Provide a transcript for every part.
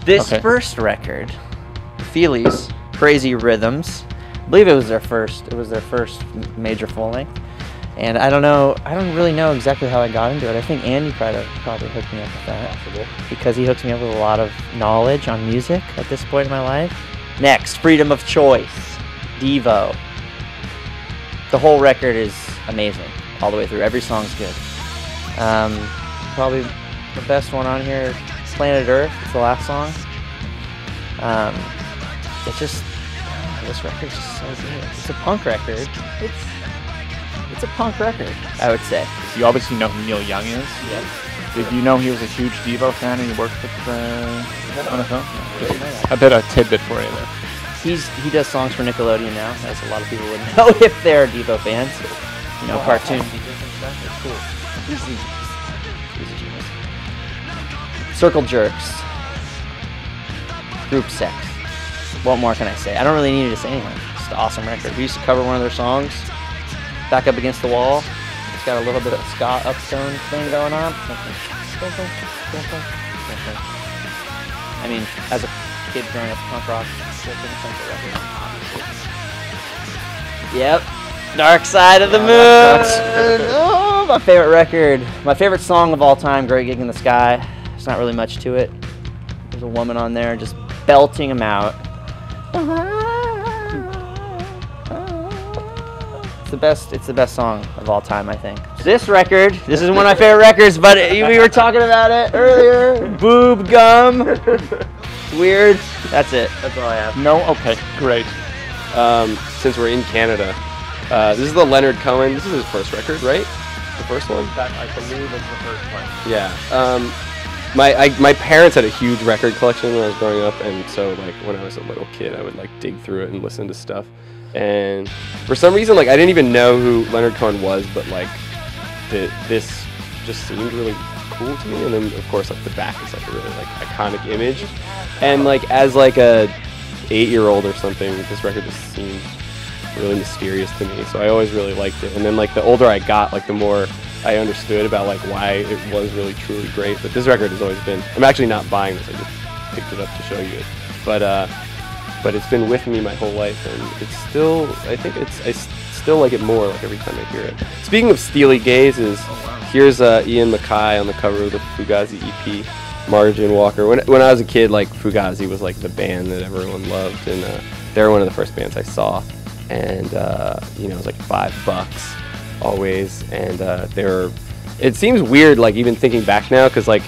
This first record, Feelies, Crazy Rhythms, I believe it was their first major full length. And I don't really know exactly how I got into it. I think Andy probably hooked me up with that. Possible. Because he hooks me up with a lot of knowledge on music at this point in my life. Next, Freedom of Choice, Devo. The whole record is amazing, all the way through. Every song's good. Probably the best one on here, Planet Earth. It's the last song. It's just, this record's just so good. It's a punk record. It's a punk record, I would say. You obviously know who Neil Young is. Yep. Did you know he was a huge Devo fan and he worked with on the film? A bit of tidbit for you there. He does songs for Nickelodeon now, as a lot of people wouldn't know if they're Devo fans. You know, cartoon music and stuff. It's cool. He's a genius. Circle Jerks. Group Sex. What more can I say? I don't really need to say anything. It's an awesome record. We used to cover one of their songs, Back Up Against the Wall. It's got a little bit of ska upstone thing going on. I mean, as a kid growing up punk rock, yep. Dark Side of the Moon. Oh, my favorite record. My favorite song of all time, Great Gig in the Sky. There's not really much to it. There's a woman on there just belting them out. It's the best song of all time, I think. This record, this is one of my favorite records, but we were talking about it earlier. Boob Gum. It's weird. That's it. That's all I have. No? Okay, great. Since we're in Canada, this is the Leonard Cohen. This is his first record, right? The first one? That, I believe, is the first one. Yeah. My parents had a huge record collection when I was growing up, and so like when I was a little kid, I would like dig through it and listen to stuff. And for some reason, like I didn't even know who Leonard Cohen was, but like this just seemed really cool to me. And then of course, like the back is like a really like iconic image. And like as like a 8-year-old or something, this record just seemed really mysterious to me. So I always really liked it. And then like the older I got, like the more I understood about like why it was really truly great. But this record has always been. I'm actually not buying this. I just picked it up to show you it. But it's been with me my whole life, and it's still, I still like it more like every time I hear it. Speaking of Steely Gazes, here's Ian MacKaye on the cover of the Fugazi EP, Margin Walker. When I was a kid, like Fugazi was like the band that everyone loved, and they were one of the first bands I saw, and you know, it was like $5 always, and it seems weird like even thinking back now, because like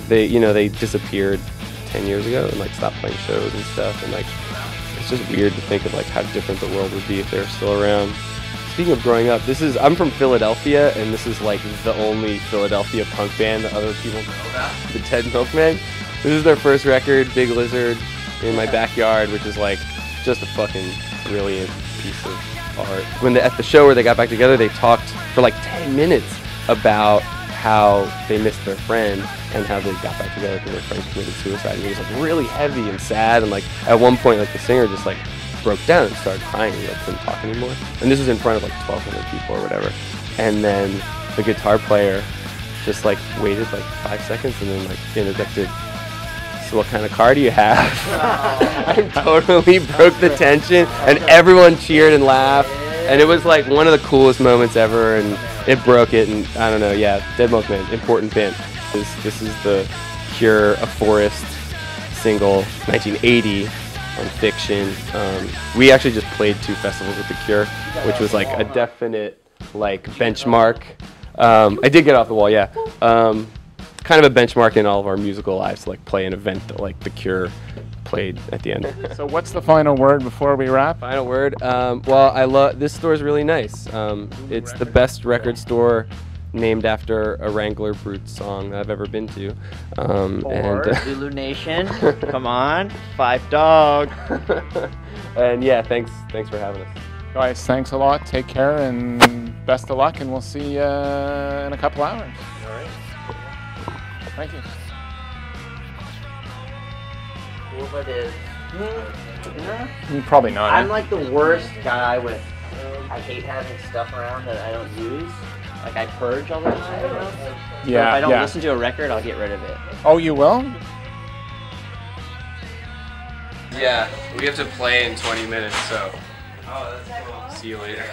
they disappeared 10 years ago and like stopped playing shows and stuff, and like it's just weird to think of like how different the world would be if they were still around. Speaking of growing up, I'm from Philadelphia, and this is like the only Philadelphia punk band that other people know about, the Ted Milkmen. This is their first record, Big Lizard in My Backyard, which is like just a fucking brilliant piece of art. At the show where they got back together, they talked for like 10 minutes about how they missed their friend and how they got back together because their friend committed suicide. And it was like really heavy and sad, and like at one point like the singer just like broke down and started crying and like couldn't talk anymore. And this was in front of like 1,200 people or whatever. And then the guitar player just like waited like 5 seconds and then like interjected, "So what kind of car do you have?" I totally broke the tension, and everyone cheered and laughed. And it was like one of the coolest moments ever, and it broke it. And I don't know, yeah, Dead Milkmen, important band. This is the Cure, A Forest single, 1980 on Fiction. We actually just played 2 festivals with the Cure, which was like a definite like benchmark. I did get off the wall, yeah. Kind of a benchmark in all of our musical lives to like play an event that like the Cure played at the end. So what's the final word before we wrap? Final word. Well, I love this store is really nice. It's the best record store named after a Wrangler Brute song that I've ever been to. And Zulu Nation, come on, 5 Dog. And yeah, thanks for having us. Guys, thanks a lot. Take care and best of luck, and we'll see you in a couple hours. All right. Thank you. Cool if I did. Probably not. I'm like the worst guy with, I hate having stuff around that I don't use. Like I purge all the time. Yeah. So if I don't listen to a record, I'll get rid of it. Oh, you will? Yeah, we have to play in 20 minutes, so Oh, that's cool. see you later.